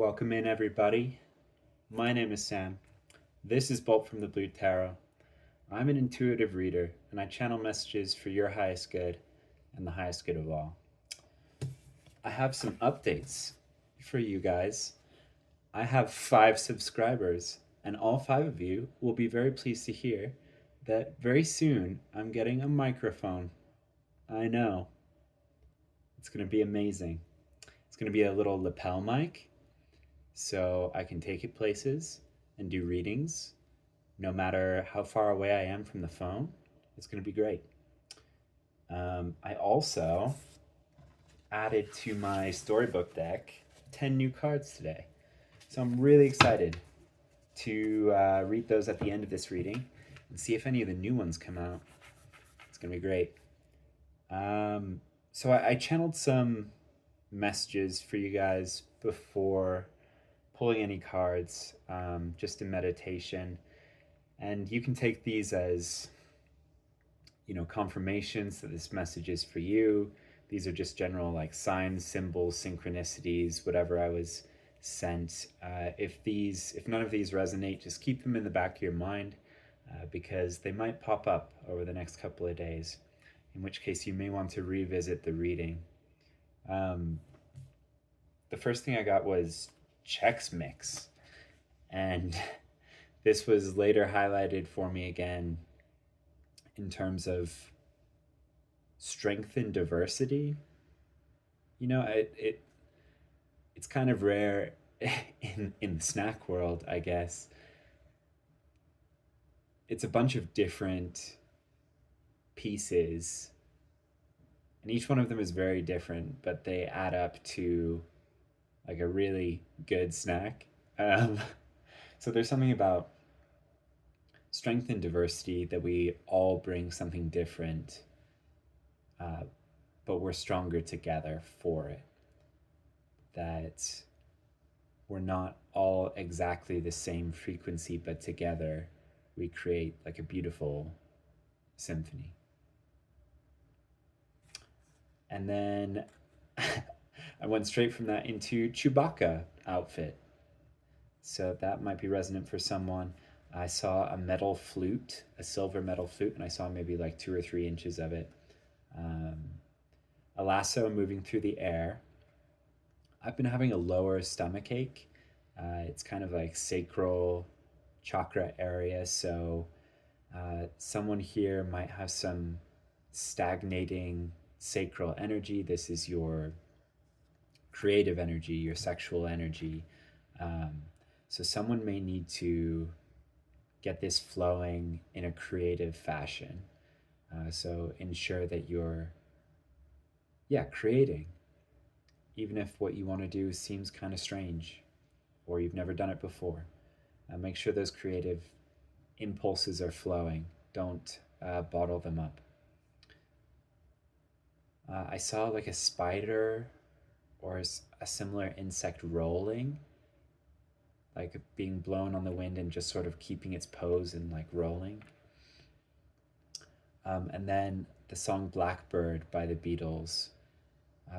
Welcome in, everybody. My name is Sam. This is Bolt from the Blue Tarot. I'm an intuitive reader, and I channel messages for your highest good and the highest good of all. I have some updates for you guys. I have 5 subscribers, and all 5 of you will be very pleased to hear that very soon I'm getting a microphone. I know. It's going to be amazing. It's going to be a little lapel mic, so I can take it places and do readings no matter how far away I am from the phone. It's going to be great. I also added to my storybook deck 10 new cards today. So I'm really excited to read those at the end of this reading and see if any of the new ones come out. It's going to be great. So I channeled some messages for you guys before pulling any cards, just in meditation. And you can take these as, confirmations that this message is for you. These are just general like signs, symbols, synchronicities, whatever I was sent. If none of these resonate, just keep them in the back of your mind because they might pop up over the next couple of days, in which case you may want to revisit the reading. The first thing I got was Chex Mix, and this was later highlighted for me again in terms of strength and diversity. It's kind of rare in the snack world, I guess. It's a bunch of different pieces, and each one of them is very different, but they add up to like a really good snack. So there's something about strength and diversity, that we all bring something different, but we're stronger together for it. That we're not all exactly the same frequency, but together we create like a beautiful symphony. And then I went straight from that into Chewbacca outfit. So that might be resonant for someone. I saw a metal flute, a silver metal flute, and I saw maybe like 2 or 3 inches of it. A lasso moving through the air. I've been having a lower stomach ache. It's kind of like sacral chakra area. So someone here might have some stagnating sacral energy. This is your creative energy, your sexual energy. So someone may need to get this flowing in a creative fashion. So ensure that you're, creating, even if what you want to do seems kind of strange or you've never done it before. Make sure those creative impulses are flowing. Don't bottle them up. I saw like a spider or a similar insect rolling, like being blown on the wind and just sort of keeping its pose and like rolling. And then the song Blackbird by the Beatles,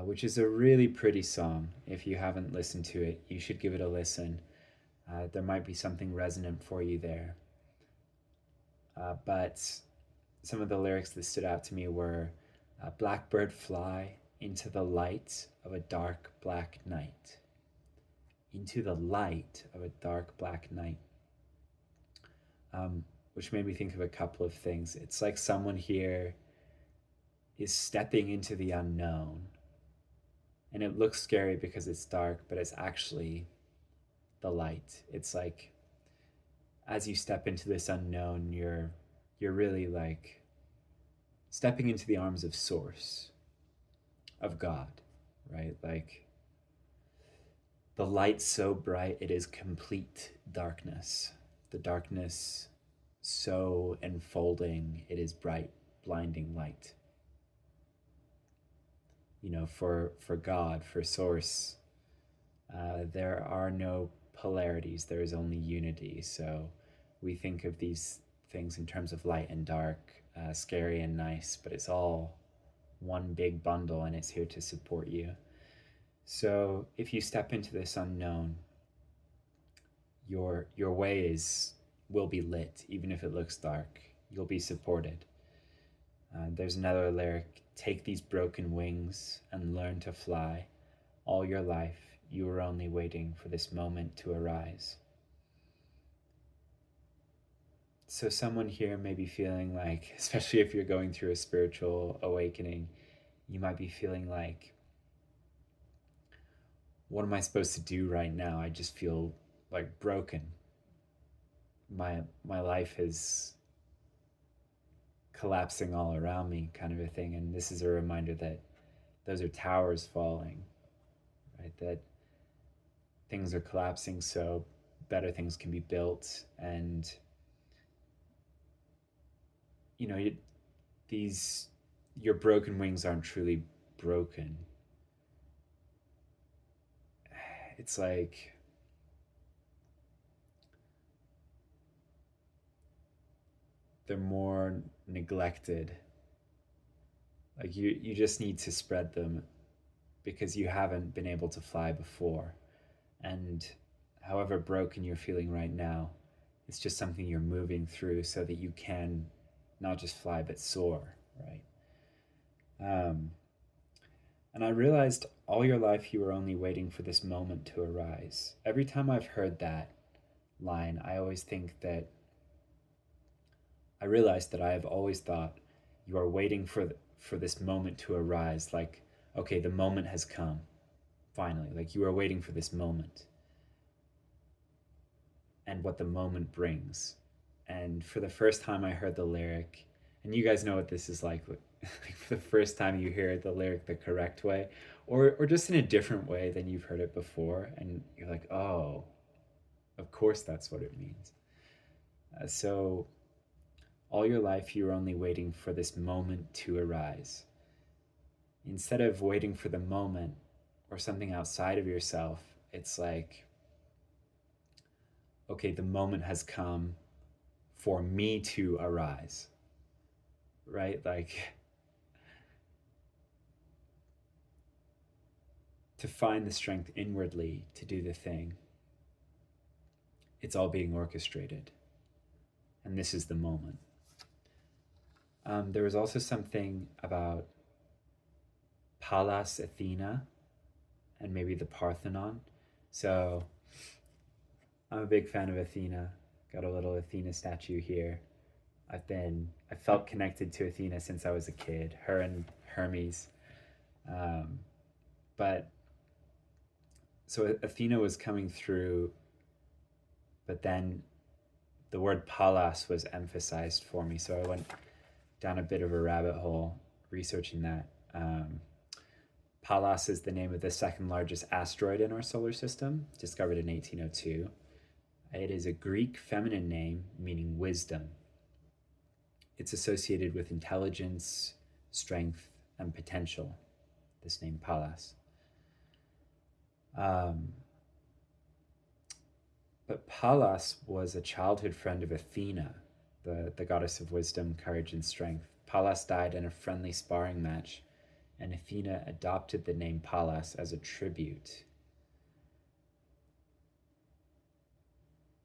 which is a really pretty song. If you haven't listened to it, you should give it a listen. There might be something resonant for you there. But some of the lyrics that stood out to me were, Blackbird fly into the light of a dark black night. Into the light of a dark black night. Which made me think of a couple of things. It's like someone here is stepping into the unknown. And it looks scary because it's dark, but it's actually the light. It's like as you step into this unknown, you're really like stepping into the arms of Source, of God, right? Like the light so bright it is complete darkness. The darkness so enfolding it is bright, blinding light. For God, for Source, there are no polarities, there is only unity. So we think of these things in terms of light and dark, scary and nice, but it's all one big bundle and it's here to support you. So if you step into this unknown, your way will be lit, even if it looks dark. You'll be supported. There's another lyric: take these broken wings and learn to fly. All your life, you were only waiting for this moment to arise. So someone here may be feeling like, especially if you're going through a spiritual awakening, you might be feeling like, what am I supposed to do right now? I just feel like broken. My life is collapsing all around me, kind of a thing. And this is a reminder that those are towers falling, right? That things are collapsing so better things can be built. And you know, these your broken wings aren't truly broken. It's like they're more neglected. Like you just need to spread them because you haven't been able to fly before. And however broken you're feeling right now, it's just something you're moving through so that you can not just fly but soar, right? And I realized all your life you were only waiting for this moment to arise. Every time I've heard that line, I always think that I realized that I have always thought you are waiting for this moment to arise. Like, okay, the moment has come, finally. Like you are waiting for this moment and what the moment brings. And for the first time I heard the lyric, and you guys know what this is like for the first time you hear the lyric the correct way, or just in a different way than you've heard it before, and you're like, oh, of course that's what it means. So all your life you were only waiting for this moment to arise. Instead of waiting for the moment or something outside of yourself, it's like, okay, the moment has come for me to arise, right? Like to find the strength inwardly to do the thing. It's all being orchestrated. And this is the moment. There was also something about Pallas Athena and maybe the Parthenon. So I'm a big fan of Athena. Got a little Athena statue here. I felt connected to Athena since I was a kid. Her and Hermes. Um, but so Athena was coming through, but then the word Pallas was emphasized for me. So I went down a bit of a rabbit hole researching that. Pallas is the name of the second largest asteroid in our solar system, discovered in 1802. It is a Greek feminine name meaning wisdom. It's associated with intelligence, strength, and potential, this name Pallas. But Pallas was a childhood friend of Athena, the goddess of wisdom, courage, and strength. Pallas died in a friendly sparring match, and Athena adopted the name Pallas as a tribute.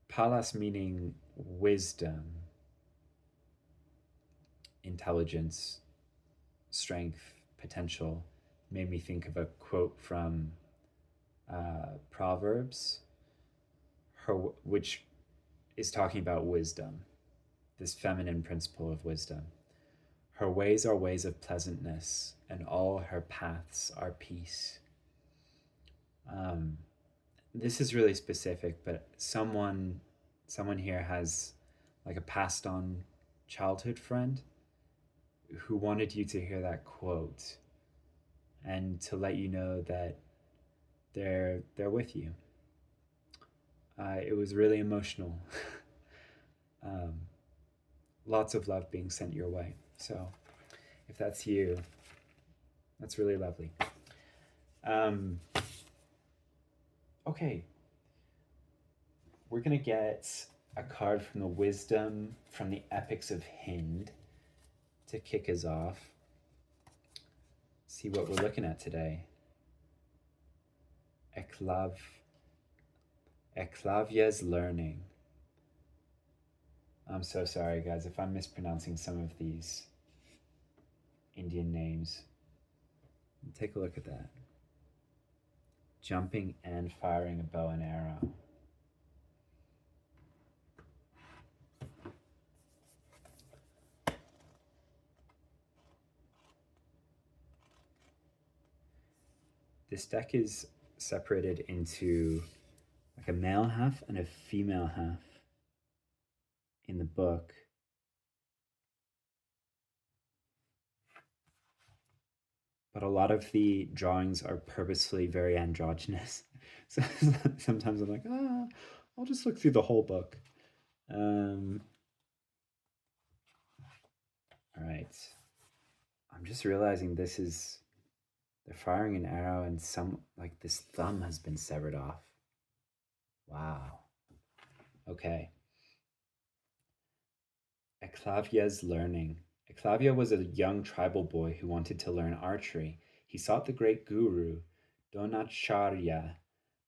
Pallas meaning wisdom, intelligence, strength, potential, made me think of a quote from Proverbs, which is talking about wisdom, this feminine principle of wisdom. Her ways are ways of pleasantness, and all her paths are peace. This is really specific, but someone here has like a passed on childhood friend who wanted you to hear that quote and to let you know that they're with you. It was really emotional. Lots of love being sent your way. So if that's you, that's really lovely. Okay. We're going to get a card from the Wisdom from the Epics of Hind to kick us off. See what we're looking at today. Eclavia's learning. I'm so sorry, guys, if I'm mispronouncing some of these Indian names. Take a look at that. Jumping and firing a bow and arrow. This deck is separated into like a male half and a female half in the book. But a lot of the drawings are purposefully very androgynous. So sometimes I'm like, I'll just look through the whole book. All right. I'm just realizing this is, they're firing an arrow and some, like this thumb has been severed off. Wow. Okay. Eclavia's learning. Eclavia was a young tribal boy who wanted to learn archery. He sought the great guru, Dronacharya,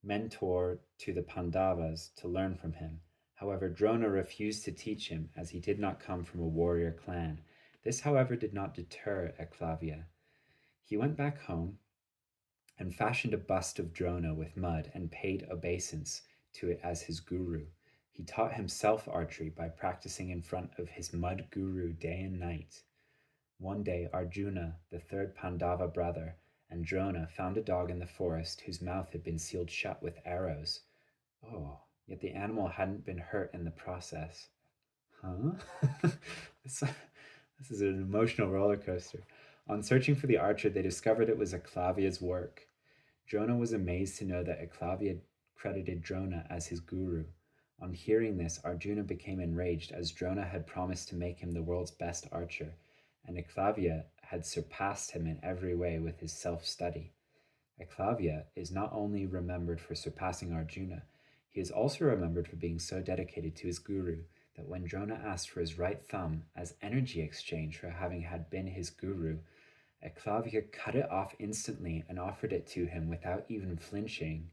mentor to the Pandavas, to learn from him. However, Drona refused to teach him as he did not come from a warrior clan. This, however, did not deter Eclavia. He went back home and fashioned a bust of Drona with mud and paid obeisance to it as his guru. He taught himself archery by practicing in front of his mud guru day and night. One day, Arjuna, the third Pandava brother, and Drona found a dog in the forest whose mouth had been sealed shut with arrows. Oh, yet the animal hadn't been hurt in the process. Huh? This is an emotional roller coaster. On searching for the archer, they discovered it was Eclavia's work. Drona was amazed to know that Eclavia credited Drona as his guru. On hearing this, Arjuna became enraged, as Drona had promised to make him the world's best archer, and Eclavia had surpassed him in every way with his self-study. Eclavia is not only remembered for surpassing Arjuna, he is also remembered for being so dedicated to his guru that when Drona asked for his right thumb as energy exchange for having had been his guru, Eclavia cut it off instantly and offered it to him without even flinching.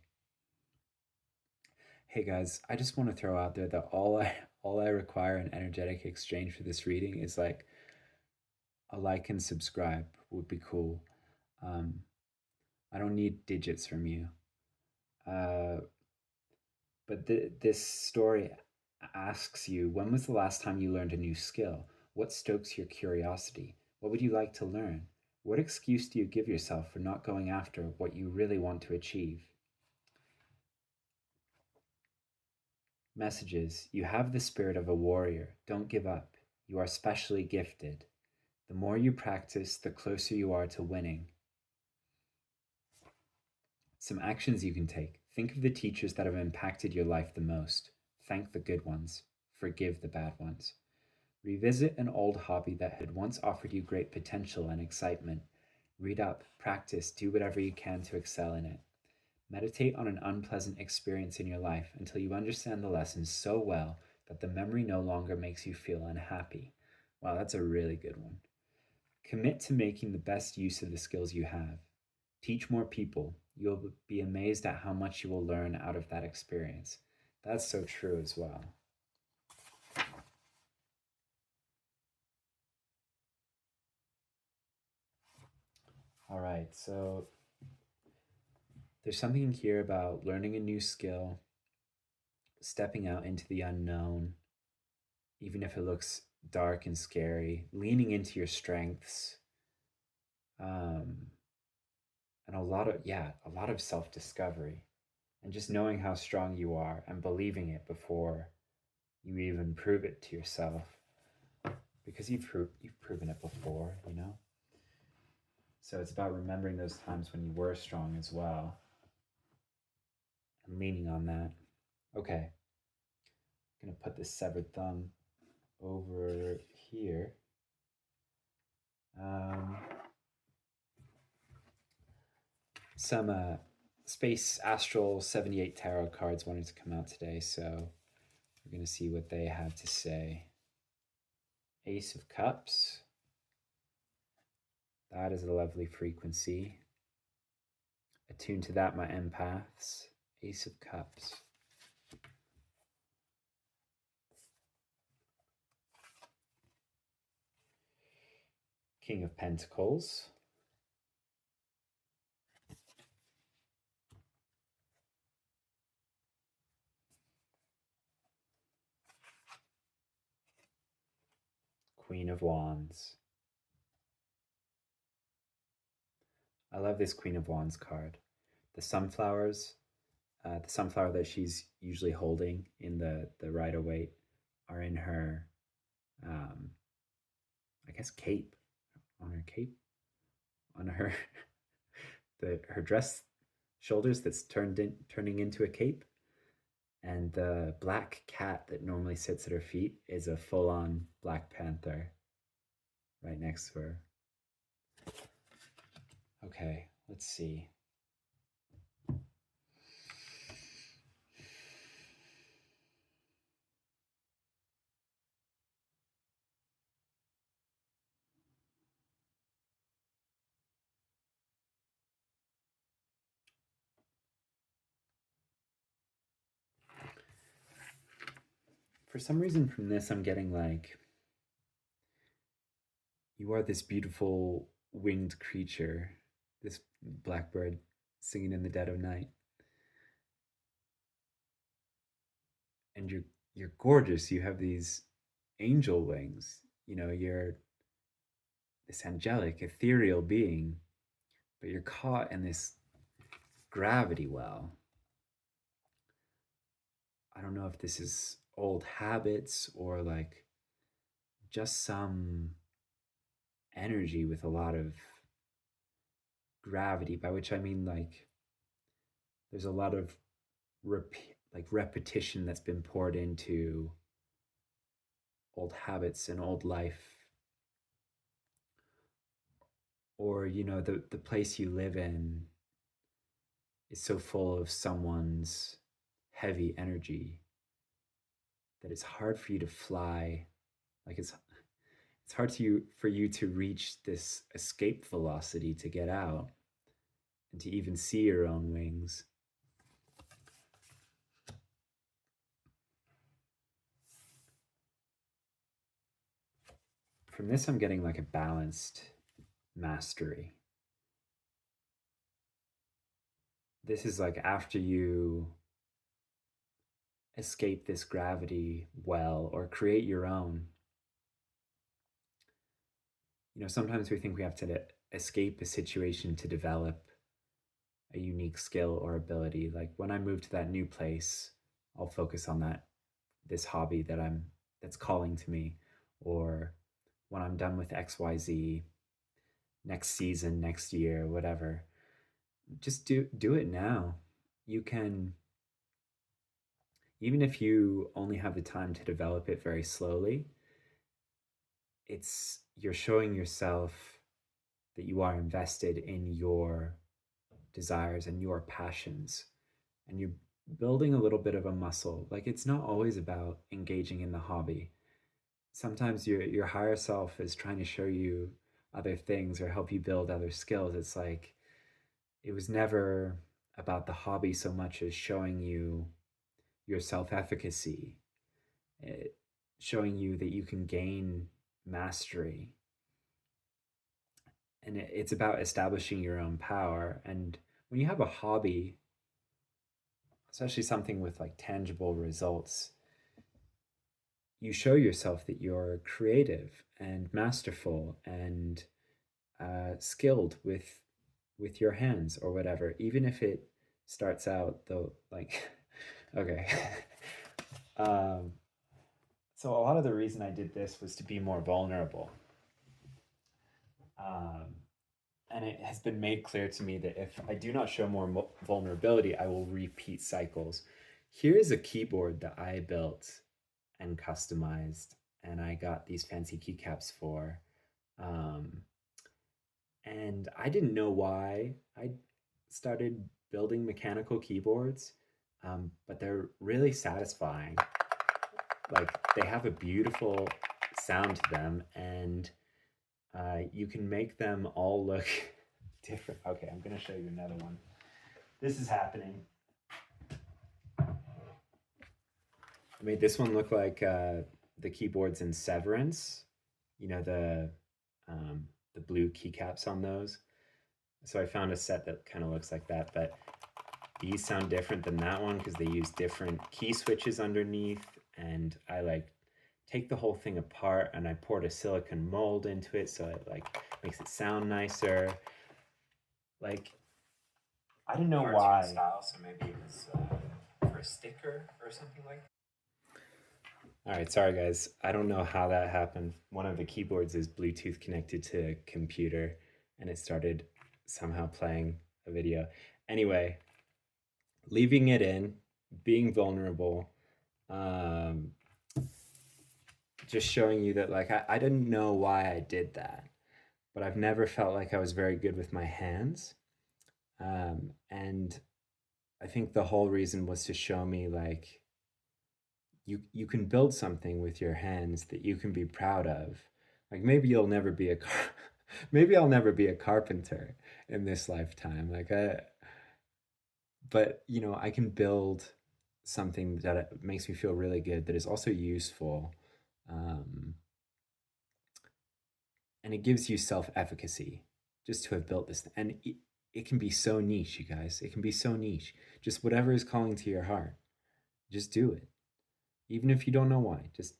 Hey guys, I just want to throw out there that all I require in energetic exchange for this reading is like a like and subscribe would be cool. I don't need digits from you. But this story asks you, when was the last time you learned a new skill? What stokes your curiosity? What would you like to learn? What excuse do you give yourself for not going after what you really want to achieve? Messages. You have the spirit of a warrior. Don't give up. You are specially gifted. The more you practice, the closer you are to winning. Some actions you can take. Think of the teachers that have impacted your life the most. Thank the good ones. Forgive the bad ones. Revisit an old hobby that had once offered you great potential and excitement. Read up, practice, do whatever you can to excel in it. Meditate on an unpleasant experience in your life until you understand the lesson so well that the memory no longer makes you feel unhappy. Wow, that's a really good one. Commit to making the best use of the skills you have. Teach more people. You'll be amazed at how much you will learn out of that experience. That's so true as well. All right, so there's something here about learning a new skill, stepping out into the unknown, even if it looks dark and scary, leaning into your strengths, and a lot of self-discovery, and just knowing how strong you are and believing it before you even prove it to yourself, because you've proven it before, you know. So it's about remembering those times when you were strong as well, and leaning on that. Okay, I'm gonna put this severed thumb over here. Some Space Astral 78 tarot cards wanted to come out today, so we're going to see what they have to say. Ace of Cups. That is a lovely frequency. Attune to that, my empaths. Ace of Cups. King of Pentacles, Queen of Wands. I love this Queen of Wands card. The sunflowers, the sunflower that she's usually holding in the Rider-Waite are in her, I guess, cape, on her cape, on her her dress shoulders that's turning into a cape, and the black cat that normally sits at her feet is a full-on Black Panther right next to her. Okay, let's see. For some reason from this, I'm getting like, you are this beautiful winged creature, this blackbird singing in the dead of night. And you're gorgeous. You have these angel wings. You know, you're this angelic, ethereal being, but you're caught in this gravity well. I don't know if this is old habits or like just some energy with a lot of gravity, by which I mean like there's a lot of repetition that's been poured into old habits and old life, or you know, the place you live in is so full of someone's heavy energy that it's hard for you to fly. Like it's hard for you to reach this escape velocity to get out and to even see your own wings. From this, I'm getting like a balanced mastery. This is like after you escape this gravity well or create your own. You know, sometimes we think we have to escape a situation to develop a unique skill or ability. Like when I move to that new place, I'll focus on this hobby that's calling to me. Or when I'm done with XYZ, next season, next year, whatever, just do it now. You can, even if you only have the time to develop it very slowly, you're showing yourself that you are invested in your desires and your passions, and you're building a little bit of a muscle. Like it's not always about engaging in the hobby. Sometimes your higher self is trying to show you other things or help you build other skills. It's like it was never about the hobby so much as showing you your self-efficacy, showing you that you can gain mastery. And it's about establishing your own power. And when you have a hobby, especially something with like tangible results, you show yourself that you're creative and masterful and skilled with your hands or whatever, even if it starts out though like okay. So a lot of the reason I did this was to be more vulnerable. And it has been made clear to me that if I do not show more vulnerability, I will repeat cycles. Here is a keyboard that I built and customized, and I got these fancy keycaps for. And I didn't know why I started building mechanical keyboards, but they're really satisfying. Like they have a beautiful sound to them, and you can make them all look different. Okay, I'm going to show you another one. This is happening. I made this one look like the keyboards in Severance. You know, the the blue keycaps on those. So I found a set that kind of looks like that, but these sound different than that one because they use different key switches underneath. And I like take the whole thing apart and I poured a silicone mold into it so it like makes it sound nicer. Like, I don't know why. Style, so maybe it was for a sticker or something like that. All right, sorry guys. I don't know how that happened. One of the keyboards is Bluetooth connected to a computer and it started somehow playing a video. Anyway, leaving it in, being vulnerable, um, just showing you that like I didn't know why I did that, but I've never felt like I was very good with my hands. And I think the whole reason was to show me like you can build something with your hands that you can be proud of. Like maybe you'll never be a maybe I'll never be a carpenter in this lifetime. But you know, I can build something that makes me feel really good that is also useful. Um, and it gives you self-efficacy just to have built this. And it can be so niche, you guys. It can be so niche. Just whatever is calling to your heart, just do it. Even if you don't know why, just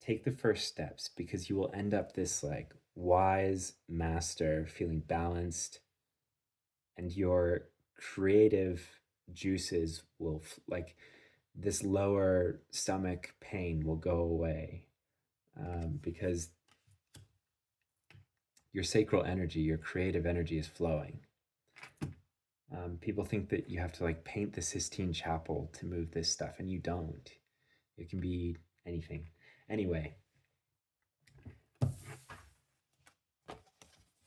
take the first steps because you will end up this like wise master feeling balanced and your creative juices will like this lower stomach pain will go away because your sacral energy, your creative energy is flowing. People think that you have to like paint the Sistine Chapel to move this stuff, and you don't. It can be anything. Anyway,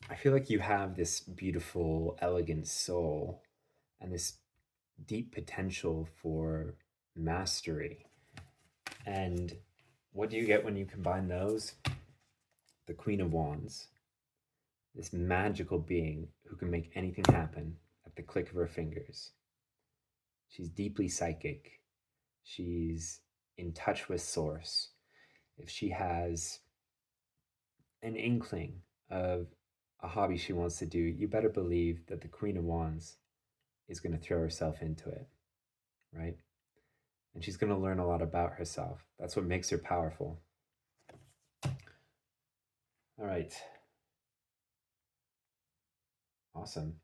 I feel like you have this beautiful, elegant soul and this deep potential for mastery. And what do you get when you combine those? The Queen of Wands, this magical being who can make anything happen at the click of her fingers. She's deeply psychic. She's in touch with Source. If she has an inkling of a hobby she wants to do, you better believe that the Queen of Wands is going to throw herself into it, right? And she's going to learn a lot about herself. That's what makes her powerful. All right. Awesome.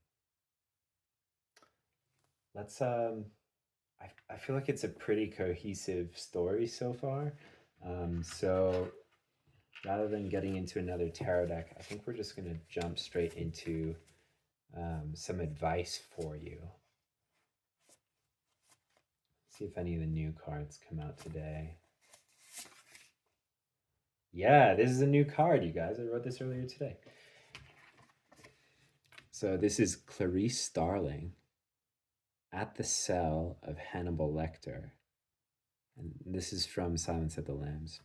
Let's I feel like it's a pretty cohesive story so far. So rather than getting into another tarot deck, I think we're just going to jump straight into some advice for you. See if any of the new cards come out today. Yeah, this is a new card, you guys. I wrote this earlier today. So this is Clarice Starling at the Cell of Hannibal Lecter. And this is from Silence of the Lambs.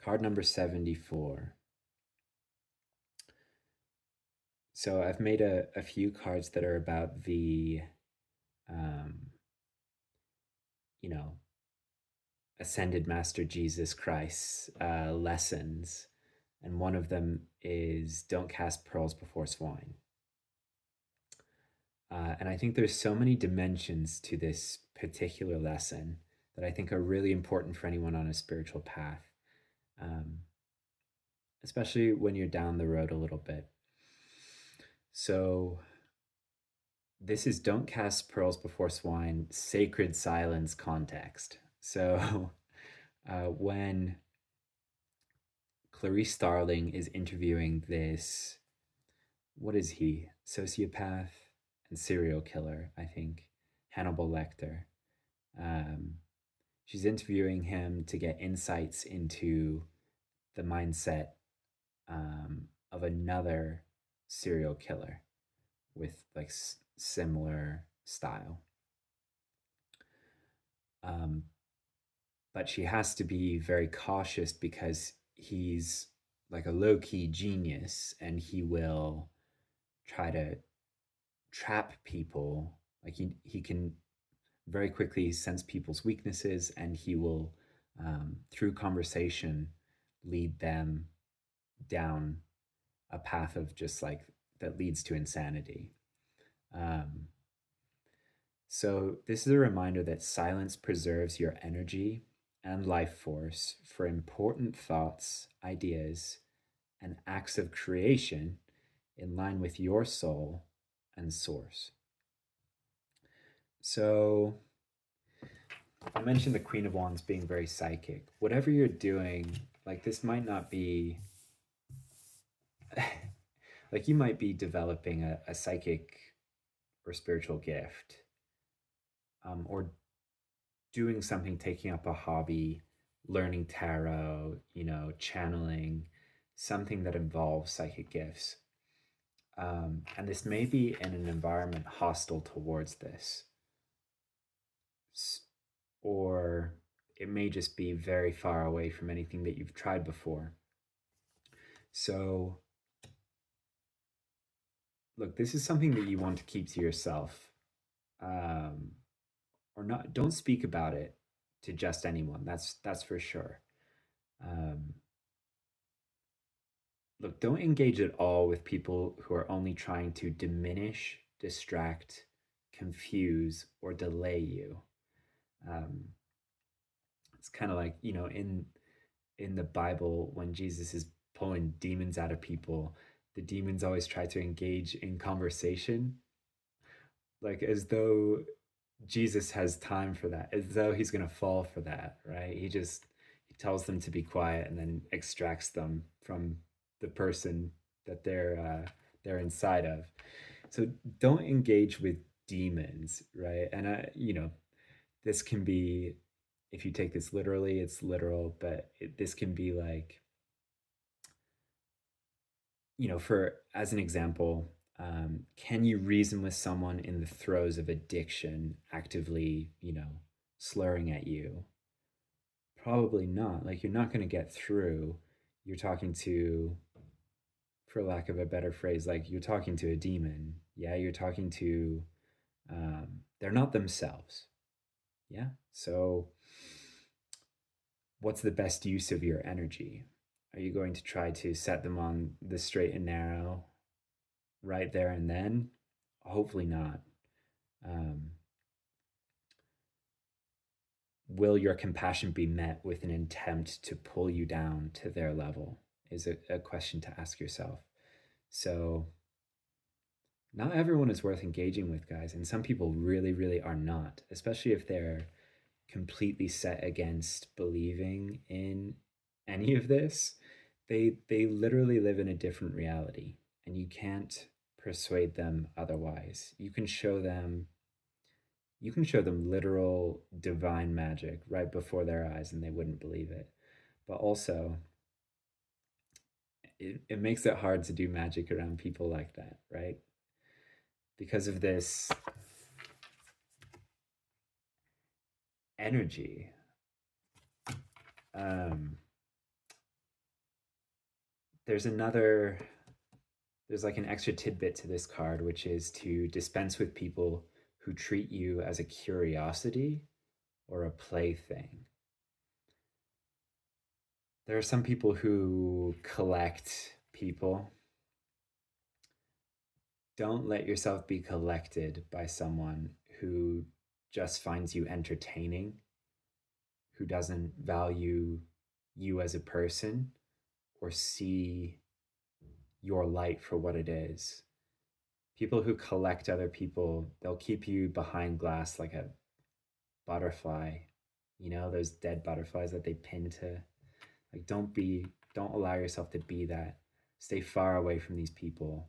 Card number 74. So I've made a few cards that are about the, you know, Ascended Master Jesus Christ's lessons. And one of them is don't cast pearls before swine. And I think there's so many dimensions to this particular lesson that I think are really important for anyone on a spiritual path, especially when you're down the road a little bit. So this is don't cast pearls before swine, sacred silence context. So when Clarice Starling is interviewing this, what is he? Sociopath and serial killer, I think, Hannibal Lecter. She's interviewing him to get insights into the mindset of another serial killer with like similar style. But she has to be very cautious because he's like a low-key genius and he will try to trap people. Like he can very quickly sense people's weaknesses and he will, through conversation, lead them down a path of just like that leads to insanity. Um, so, this is a reminder that silence preserves your energy and life force for important thoughts, ideas, and acts of creation in line with your soul and source. So, I mentioned the Queen of Wands being very psychic. Whatever you're doing, like this might not be like you might be developing a psychic or spiritual gift, or doing something, taking up a hobby, learning tarot, channeling, something that involves psychic gifts. And this may be in an environment hostile towards this, or it may just be very far away from anything that you've tried before. So, look, this is something that you want to keep to yourself, um, or not. Don't speak about it to just anyone. That's for sure. Um, Look, don't engage at all with people who are only trying to diminish, distract, confuse, or delay you. Um, it's kind of like in the Bible when Jesus is pulling demons out of people, the demons always try to engage in conversation, like as though Jesus has time for that, as though he's going to fall for that, right? He tells them to be quiet and then extracts them from the person that they're inside of. So don't engage with demons, right? And this can be, if you take this literally, it's literal, but this can be like, for as an example, can you reason with someone in the throes of addiction, actively, slurring at you? Probably not. Like, you're not going to get through. You're talking to, for lack of a better phrase, like you're talking to a demon. Yeah, you're talking to, they're not themselves. Yeah. So, what's the best use of your energy? Are you going to try to set them on the straight and narrow right there and then? Hopefully not. Um, will your compassion be met with an attempt to pull you down to their level? Is a question to ask yourself. So, not everyone is worth engaging with, guys, and some people really, really are not, especially if they're completely set against believing in any of this. They literally live in a different reality, and you can't persuade them otherwise. You can show them literal divine magic right before their eyes and they wouldn't believe it. But also, it makes it hard to do magic around people like that, right? Because of this energy. Um, there's another, there's like an extra tidbit to this card, which is to dispense with people who treat you as a curiosity or a plaything. There are some people who collect people. Don't let yourself be collected by someone who just finds you entertaining, who doesn't value you as a person or see your light for what it is. People who collect other people, they'll keep you behind glass like a butterfly, those dead butterflies that they pin to. Like, don't allow yourself to be that. Stay far away from these people.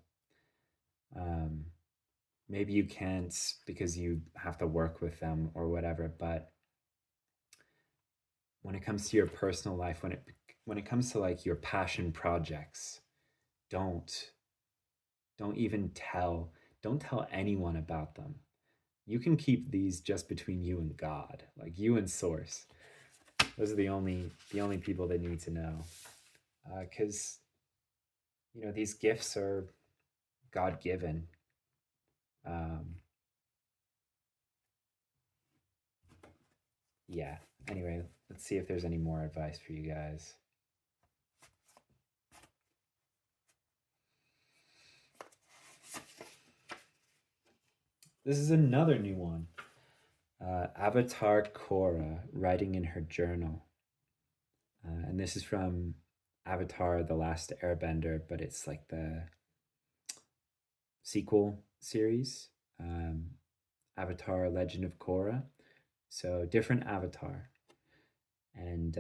Um, Maybe you can't because you have to work with them or whatever, but when it comes to your personal life, when it comes to like your passion projects, don't don't tell anyone about them. You can keep these just between you and God, like you and source. Those are the only people that need to know, because these gifts are God given. um, yeah. Anyway, let's see if there's any more advice for you guys. This is another new one. Avatar Korra writing in her journal. And this is from Avatar The Last Airbender, but it's like the sequel series, Avatar Legend of Korra. So different avatar, and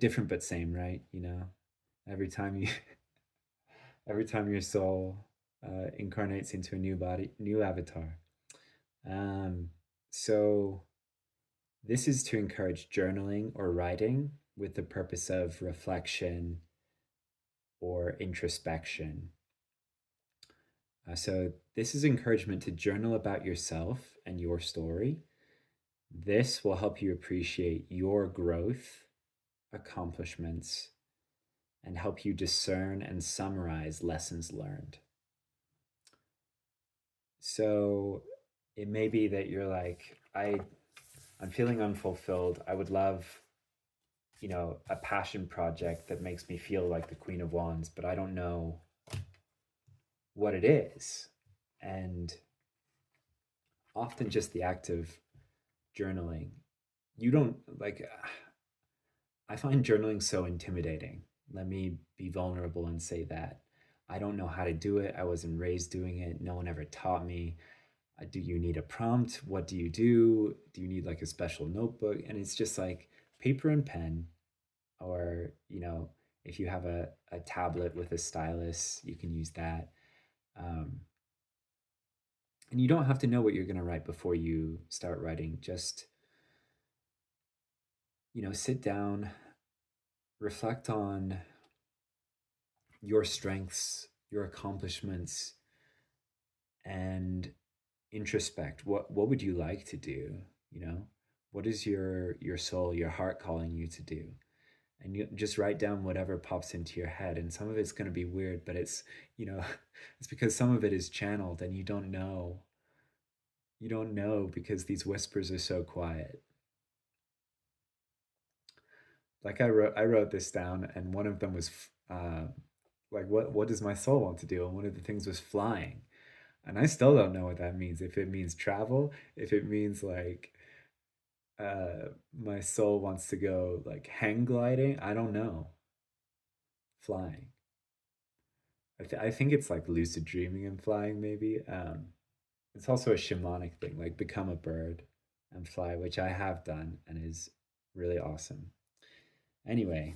different but same, right? You know, every time you, every time your soul incarnates into a new body, new avatar. Um, so this is to encourage journaling or writing with the purpose of reflection or introspection. So this is encouragement to journal about yourself and your story. This will help you appreciate your growth, accomplishments, and help you discern and summarize lessons learned. So it may be that you're like, I'm feeling unfulfilled. I would love, a passion project that makes me feel like the Queen of Wands, but I don't know what it is. And often just the act of journaling, you don't like, I find journaling so intimidating. Let me be vulnerable and say that. I don't know how to do it. I wasn't raised doing it. No one ever taught me. Do you need a prompt? What do you do? Do you need like a special notebook? And it's just like paper and pen, or, if you have a tablet with a stylus, you can use that. And you don't have to know what you're going to write before you start writing. Just, sit down, reflect on your strengths, your accomplishments, and introspect. What would you like to do? What is your soul, your heart calling you to do? And you just write down whatever pops into your head. And some of it's going to be weird, but it's, it's because some of it is channeled and you don't know. You don't know because these whispers are so quiet. Like I wrote this down, and one of them was like, what does my soul want to do? And one of the things was flying, and I still don't know what that means. If it means travel, if it means like my soul wants to go like hang gliding, I don't know. Flying. I think it's like lucid dreaming and flying, maybe. It's also a shamanic thing, like become a bird and fly, which I have done and is really awesome. Anyway,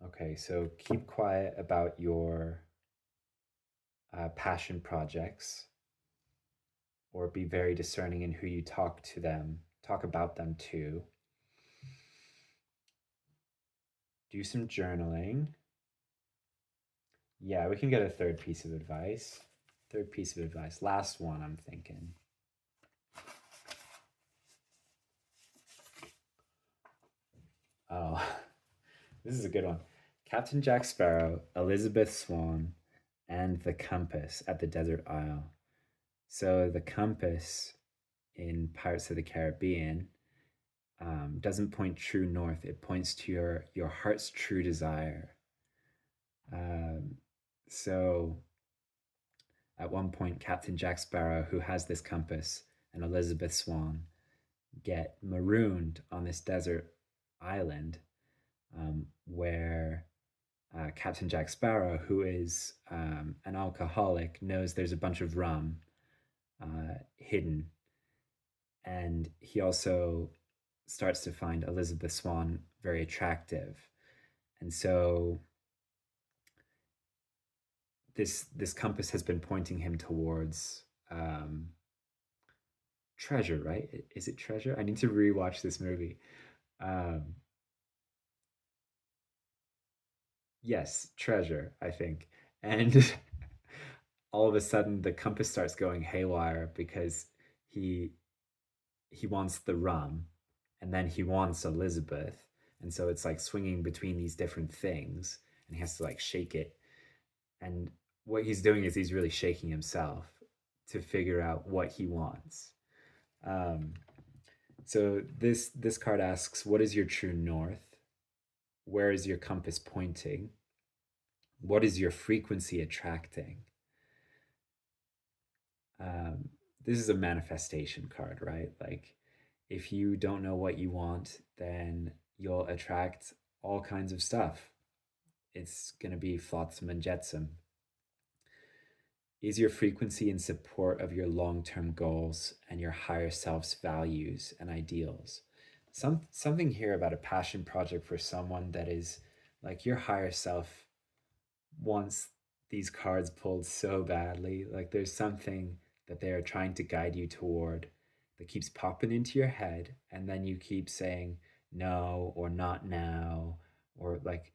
okay, so keep quiet about your passion projects, or be very discerning in who you talk about them to. Do some journaling. Yeah, we can get a third piece of advice. Third piece of advice. Last one, I'm thinking. Oh, this is a good one. Captain Jack Sparrow, Elizabeth Swann, and the compass at the desert isle. So the compass in Pirates of the Caribbean doesn't point true north. It points to your heart's true desire. So at one point, Captain Jack Sparrow, who has this compass, and Elizabeth Swann get marooned on this desert island, where Captain Jack Sparrow, who is an alcoholic, knows there's a bunch of rum hidden. And he also starts to find Elizabeth Swann very attractive. And so this compass has been pointing him towards treasure, right? Is it treasure? I need to rewatch this movie. Yes, treasure, I think. And all of a sudden the compass starts going haywire because he he wants the rum, and then he wants Elizabeth. And so it's like swinging between these different things, and he has to like shake it. And what he's doing is he's really shaking himself to figure out what he wants. Um, so this card asks, what is your true north? Where is your compass pointing? What is your frequency attracting? this is a manifestation card, right? Like, if you don't know what you want, then you'll attract all kinds of stuff. It's going to be flotsam and jetsam. Is your frequency in support of your long term goals and your higher self's values and ideals? Something here about a passion project for someone that is like your higher self wants these cards pulled so badly. Like there's something that they are trying to guide you toward that keeps popping into your head, and then you keep saying no or not now, or like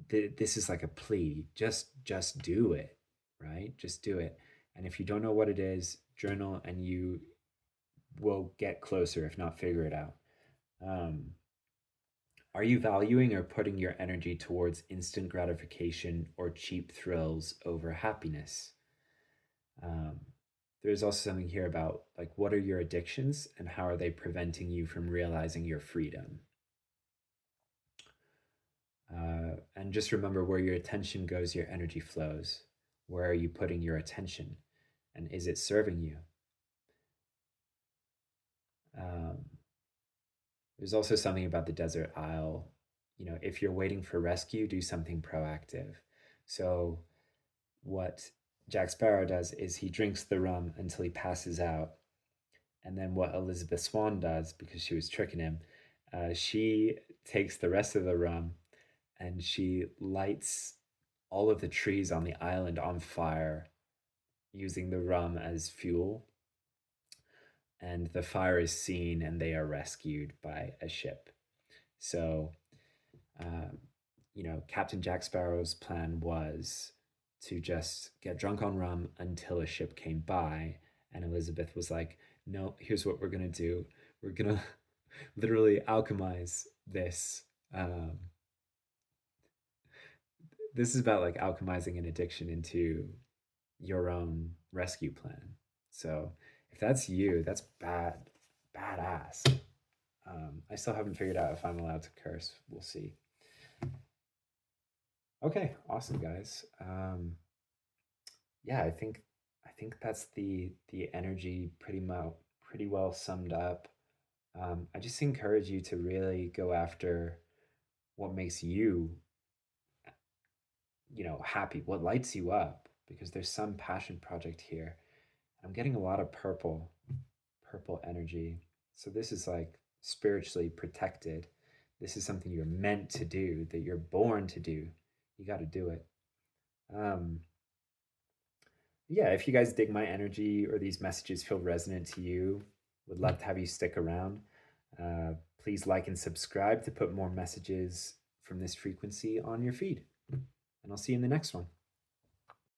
this is like a plea. Just do it, right? Just do it. And if you don't know what it is, journal, and you will get closer, if not figure it out. Um, are you valuing or putting your energy towards instant gratification or cheap thrills over happiness? Um, there's also something here about like what are your addictions and how are they preventing you from realizing your freedom? And just remember, where your attention goes, your energy flows. Where are you putting your attention? And is it serving you? Um, there's also something about the desert isle. You know, if you're waiting for rescue, do something proactive. So, what Jack Sparrow does is he drinks the rum until he passes out. And then, what Elizabeth Swann does, because she was tricking him, she takes the rest of the rum and she lights all of the trees on the island on fire using the rum as fuel. And the fire is seen and they are rescued by a ship. So, um, Captain Jack Sparrow's plan was to just get drunk on rum until a ship came by. And Elizabeth was like, no, here's what we're going to do. We're going to literally alchemize this. This is about like alchemizing an addiction into your own rescue plan. So if that's you, that's badass. I still haven't figured out if I'm allowed to curse. We'll see. Okay, awesome, guys. Yeah, I think that's the energy pretty well summed up. I just encourage you to really go after what makes you, happy, what lights you up, because there's some passion project here. I'm getting a lot of purple energy. So this is like spiritually protected. This is something you're meant to do, that you're born to do. You got to do it. Um, yeah, if you guys dig my energy or these messages feel resonant to you, would love to have you stick around. Please like and subscribe to put more messages from this frequency on your feed. And I'll see you in the next one.